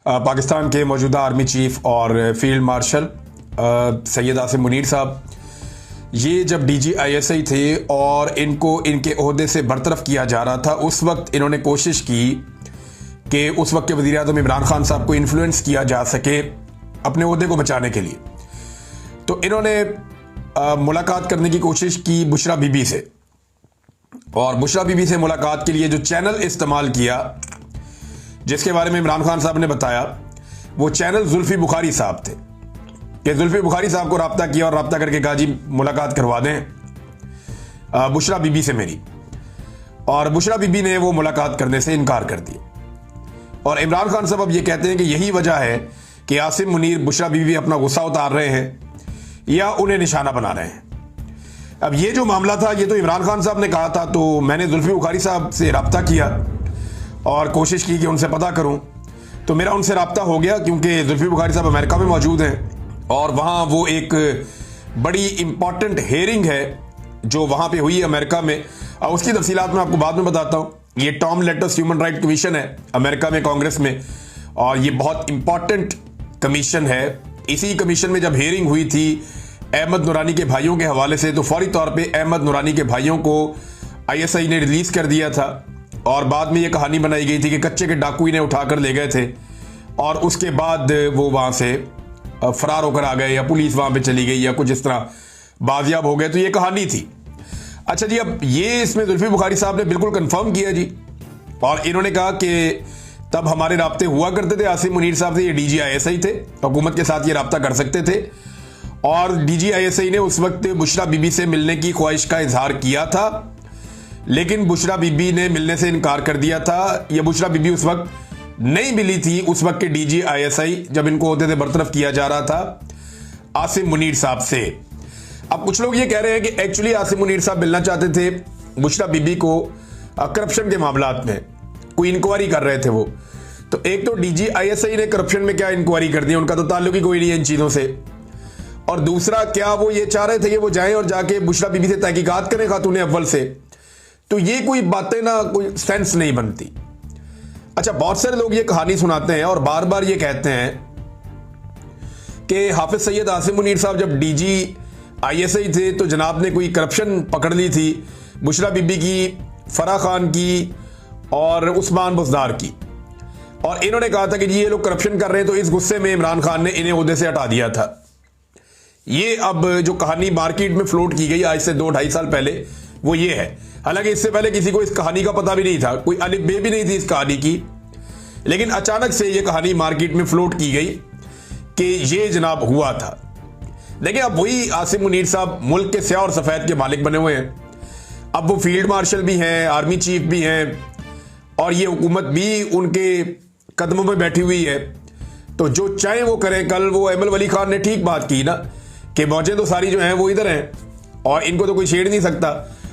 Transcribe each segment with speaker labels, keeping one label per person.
Speaker 1: पाकिस्तान के मौजूदा army chief और फील्ड मार्शल सैयद आसिम मुनीर साहब, ये जब DGISI थे और इनको इनके ओहदे से बरतरफ किया जा रहा था, उस वक्त इन्होंने कोशिश की कि उस वक्त के वज़ीर आज़म इमरान खान साहब को इन्फ्लुएंस किया जा सके अपने ओहदे को बचाने के लिए। तो इन्होंने मुलाकात करने की कोशिश की बुशरा बीबी से, और बुशरा बीबी से मुलाकात के लिए जो चैनल इस्तेमाल किया जिसके बारे में इमरान खान साहब ने बताया, वो चैनल जुल्फी बुखारी साहब थे कि जुल्फी बुखारी साहब को रब्ता किया और रब्ता करके कहा जी मुलाकात करवा दें बुशरा बीबी से मेरी, और बुशरा बीबी ने वो मुलाकात करने से इनकार कर दिया। और इमरान खान साहब अब ये कहते हैं कि यही वजह है कि आसिम मुनीर बुशरा बीबी अपना गुस्सा उतार रहे हैं या उन्हें निशाना बना रहे हैं। अब ये जो मामला था ये तो इमरान खान साहब ने कहा था, तो मैंने जुल्फी बुखारी साहब से रब्ता किया और कोशिश की कि उनसे पता करूं, तो मेरा उनसे रब्ता हो गया क्योंकि जुल्फी बुखारी साहब अमेरिका में मौजूद हैं और वहाँ वो एक बड़ी इंपॉर्टेंट हेयरिंग है जो वहाँ पे हुई अमेरिका में। और उसकी तफसीलात मैं आपको बाद में बताता हूँ। ये Tom Lantos human right commission है अमेरिका में, कांग्रेस में, और ये बहुत इंपॉर्टेंट कमीशन है। इसी कमीशन में जब हेयरिंग हुई थी अहमद नूरानी के भाइयों के हवाले से, तो फौरी तौर पर अहमद नूरानी के भाइयों को ISI ने रिलीज कर दिया था और बाद में ये कहानी बनाई गई थी कि कच्चे के डाकू इन्हें उठाकर ले गए थे और उसके बाद वो वहाँ से फरार होकर आ गए या पुलिस वहाँ पे चली गई या कुछ इस तरह बाजियाब हो गए। तो ये कहानी थी। अच्छा जी, अब ये इसमें जुल्फी बुखारी साहब ने बिल्कुल कंफर्म किया जी, और इन्होंने कहा कि तब हमारे राब्ते हुआ करते थे आसिम मुनीर साहब से, ये DGISI थे, हुकूमत के साथ ये राब्ता कर सकते थे, और DGISI ने उस वक्त बुशरा बीबी से मिलने की ख्वाहिश का इजहार किया था, लेकिन बुशरा बीबी ने मिलने से इनकार कर दिया था। यह बुशरा बीबी उस वक्त नहीं मिली थी, उस वक्त के DGISI जब इनको ओहदे से बरतरफ किया जा रहा था आसिम मुनीर साहब से। अब कुछ लोग ये कह रहे हैं कि एक्चुअली आसिम मुनीर साहब मिलना चाहते थे बुशरा बीबी को करप्शन के मामलात में, कोई इंक्वायरी कर रहे थे वो। तो एक तो DGISI ने करप्शन में क्या इंक्वायरी कर दी, उनका तो ताल्लुक ही कोई नहीं है इन चीज़ों से, और दूसरा क्या वो ये चाह रहे थे कि वो जाएं और जाके बुशरा बीबी से तहकीकात करें खातून अव्वल से। तो ये कोई बातें ना कोई सेंस नहीं बनती। अच्छा, बहुत सारे लोग ये कहानी सुनाते हैं और बार बार ये कहते हैं कि हाफिज सैयद आसिम मुनीर साहब जब DGISI थे तो जनाब ने कोई करप्शन पकड़ ली थी बुशरा बीबी की, फराह खान की और उस्मान बुज़दार की, और इन्होंने कहा था कि जी ये लोग करप्शन कर रहे हैं, तो इस गुस्से में इमरान खान ने इन्हें ओहदे से हटा दिया था। ये अब जो कहानी मार्केट में फ्लोट की गई आज से 2-2.5 साल पहले, वो ये है। हालांकि इससे पहले किसी को इस कहानी का पता भी नहीं था, कोई अलिफ बे भी नहीं थी इस कहानी की, लेकिन अचानक से ये कहानी मार्केट में फ्लोट की गई कि ये जनाब हुआ था। देखिए, अब वही आसिम मुनीर साहब मुल्क के स्याह और सफ़ेद के मालिक बने हुए हैं। अब वो फील्ड मार्शल भी हैं, आर्मी चीफ भी हैं, और ये हुकूमत भी उनके कदमों में बैठी हुई है। तो जो चाहे वो करें। कल वो अहमद वली खान ने ठीक बात की ना कि मौजें तो सारी जो हैं वो इधर हैं और इनको तो कोई छेड़ नहीं सकता।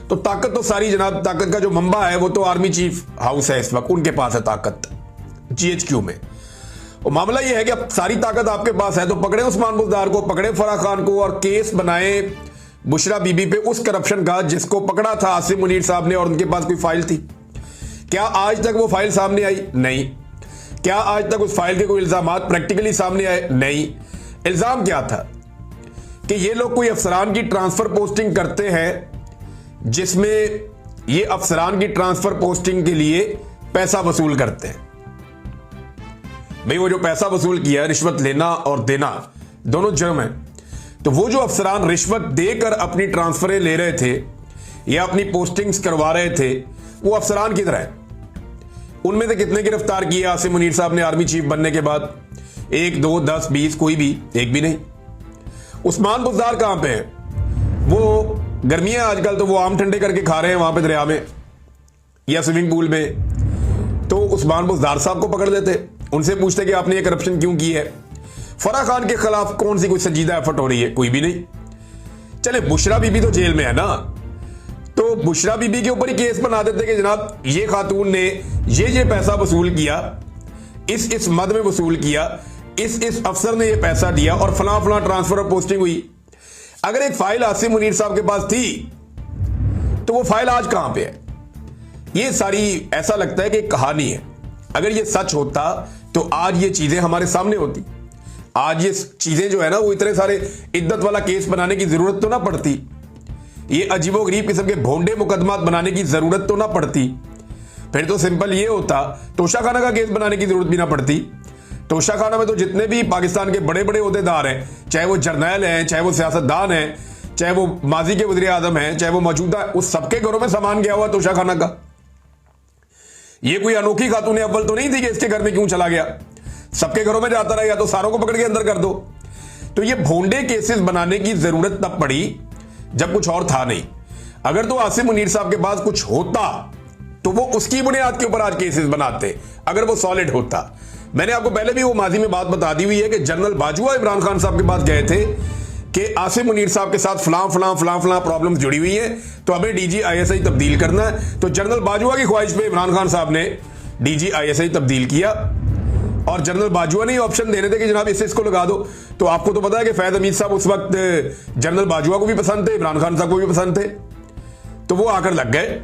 Speaker 1: तो ताकत तो सारी जनाब, ताकत का जो मंबा है वो तो आर्मी चीफ हाउस है, इस वक्त उनके पास है ताकत GHQ में। और मामला ये है कि अब सारी ताकत आपके पास है, तो पकड़े उस्मान बुज़दार को, पकड़े फराह खान को और केस बनाए बुशरा बीबी पे उस करप्शन का जिसको पकड़ा था आसिम मुनीर साहब ने, और उनके पास कोई फाइल थी। क्या आज तक वो फाइल सामने आई? नहीं। क्या आज तक उस फाइल के कोई इल्जाम प्रैक्टिकली सामने आए? नहीं। इल्जाम क्या था कि ये लोग कोई अफसरान की ट्रांसफर पोस्टिंग करते हैं जिसमें ये अफसरान की ट्रांसफर पोस्टिंग के लिए पैसा वसूल करते हैं। भाई, वो जो पैसा वसूल किया, रिश्वत लेना और देना दोनों जुर्म है। तो वो जो अफसरान रिश्वत देकर अपनी ट्रांसफरें ले रहे थे या अपनी पोस्टिंग्स करवा रहे थे, वो अफसरान की तरह है। उनमें से कितने गिरफ्तार किए आसिम मुनीर साहब ने आर्मी चीफ बनने के बाद? 1, 2, 10, 20? कोई भी, एक भी नहीं। उस्मान बुज़दार कहां पे है? वो गर्मियां आजकल, तो वो आम ठंडे करके खा रहे हैं वहां पे दरिया में या स्विमिंग पूल में। तो उस्मान बुज़दार साहब को पकड़ लेते, उनसे पूछते कि आपने ये करप्शन क्यों की है। फराह खान के खिलाफ कौन सी कोई संजीदा एफर्ट हो रही है? कोई भी नहीं। चले, बुशरा बीबी तो जेल में है ना, तो बुशरा बीबी के ऊपर ही केस बना देते कि जनाब ये खातून ने ये पैसा वसूल किया, इस मद में वसूल किया, इस अफसर ने ये पैसा दिया और फलां फलां ट्रांसफर और पोस्टिंग हुई। अगर एक फाइल आसिम मुनीर साहब के पास थी तो वो फाइल आज कहां पे है? ये सारी ऐसा लगता है कि एक कहानी है। अगर ये सच होता तो आज ये चीजें हमारे सामने होती। आज ये चीजें जो है ना, वो इतने सारे इद्दत वाला केस बनाने की जरूरत तो ना पड़ती, ये अजीबोगरीब किस्म के भोंडे मुकदमात बनाने की जरूरत तो ना पड़ती। फिर तो सिंपल ये होता, तोशाखाना का केस बनाने की जरूरत भी ना पड़ती। तोशाखाना में तो जितने भी पाकिस्तान के बड़े बड़े ओहदेदार हैं, चाहे वो जर्नैल हैं, चाहे वो सियासतदान हैं, चाहे वो माजी के वज़ीर आज़म हैं, चाहे वो मौजूदा, उस सबके घरों में सामान गया हुआ तोशाखाना का। ये कोई अनोखी खातून अव्वल तो नहीं थी कि इसके घर में क्यों चला गया, सबके घरों में जाता रहा, या तो सारों को पकड़ के अंदर कर दो। तो ये भोंडे केसेस बनाने की जरूरत तब पड़ी जब कुछ और था नहीं। अगर तो आसिम मुनीर साहब के पास कुछ होता तो वो उसकी बुनियाद के ऊपर आज केसेस बनाते, अगर वो सॉलिड होता। मैंने आपको पहले भी वो माजी में बात बता दी हुई है कि जनरल बाजवा इमरान खान साहब के पास गए थे कि आसिम मुनीर साहब के साथ फलां प्रॉब्लम्स जुड़ी हुई है, तो हमें डीजी आईएसआई तब्दील करना है। तो जनरल बाजवा की ख्वाहिश पे इमरान खान साहब ने डीजी आईएसआई तब्दील किया, और जनरल बाजवा ने ऑप्शन देने थे कि जनाब इसको लगा दो। तो आपको तो पता है कि फैज हमीद साहब उस वक्त जनरल बाजवा को भी पसंद थे, इमरान खान साहब को भी पसंद थे, तो वो आकर लग गए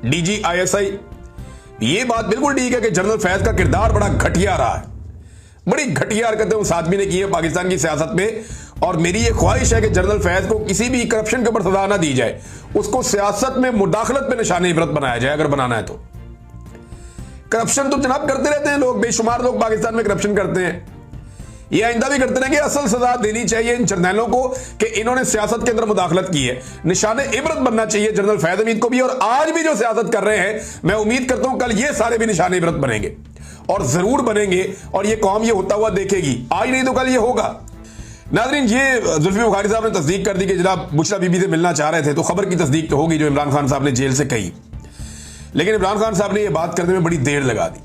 Speaker 1: डीजी आईएसआई। ये बात बिल्कुल ठीक है कि जनरल फैज का किरदार बड़ा घटिया रहा है, बड़ी घटिया हरकतें उस आदमी ने की है पाकिस्तान की सियासत में। और मेरी ये ख्वाहिश है कि जनरल फैज को किसी भी करप्शन के ऊपर सजा ना दी जाए, उसको सियासत में मुदाखलत पे निशाने इबरत बनाया जाए अगर बनाना है तो। करप्शन तो जनाब करते रहते हैं लोग, बेशुमार लोग पाकिस्तान में करप्शन करते हैं, ये आइंदा भी करते रहेंगे। असल सजा देनी चाहिए इन जर्नैलों को कि इन्होंने सियासत के अंदर मुदाखलत की है, निशाने इबरत बनना चाहिए जनरल फैज हमीद को भी। और आज भी जो सियासत कर रहे हैं, मैं उम्मीद करता हूं कल ये सारे भी निशाने इबरत बनेंगे, और जरूर बनेंगे, और ये कौम ये होता हुआ देखेगी, आज नहीं तो कल ये होगा। नाज़रीन, ये जुल्फी बुखारी साहब ने तस्दीक कर दी कि जनाब बुशरा बीबी से मिलना चाह रहे थे, तो खबर की तस्दीक तो होगी जो इमरान खान साहब ने जेल से कही। लेकिन इमरान खान साहब ने यह बात करने में बड़ी देर लगा दी,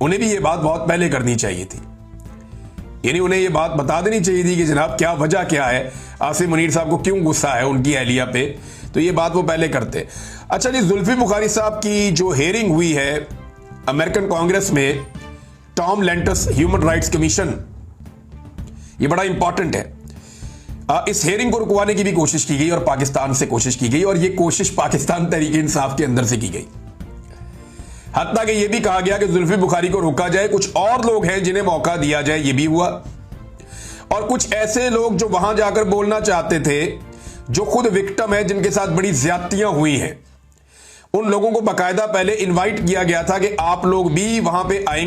Speaker 1: उन्हें भी यह बात बहुत पहले करनी चाहिए थी, यानी उन्हें यह बात बता देनी चाहिए थी कि जनाब क्या वजह क्या है, आसिम मुनीर साहब को क्यों गुस्सा है उनकी अहलिया पे, तो ये बात वो पहले करते। अच्छा जी, जुल्फी बुखारी साहब की जो हेयरिंग हुई है अमेरिकन कांग्रेस में, Tom Lantus human rights commission, ये बड़ा इंपॉर्टेंट है। इस हेयरिंग को रुकवाने की भी कोशिश की गई और पाकिस्तान से कोशिश की गई, और ये कोशिश पाकिस्तान तहरीक इंसाफ के अंदर से की गई। हत्ता कि यह भी कहा गया कि जुल्फी बुखारी को रोका जाए, कुछ और लोग हैं जिन्हें मौका दिया जाए, यह भी हुआ। और कुछ ऐसे लोग जो वहां जाकर बोलना चाहते थे, जो खुद विक्टिम है, जिनके साथ बड़ी ज्यादतियां हुई हैं, उन लोगों को बाकायदा पहले इनवाइट किया गया था कि आप लोग भी वहां पे आएंगे।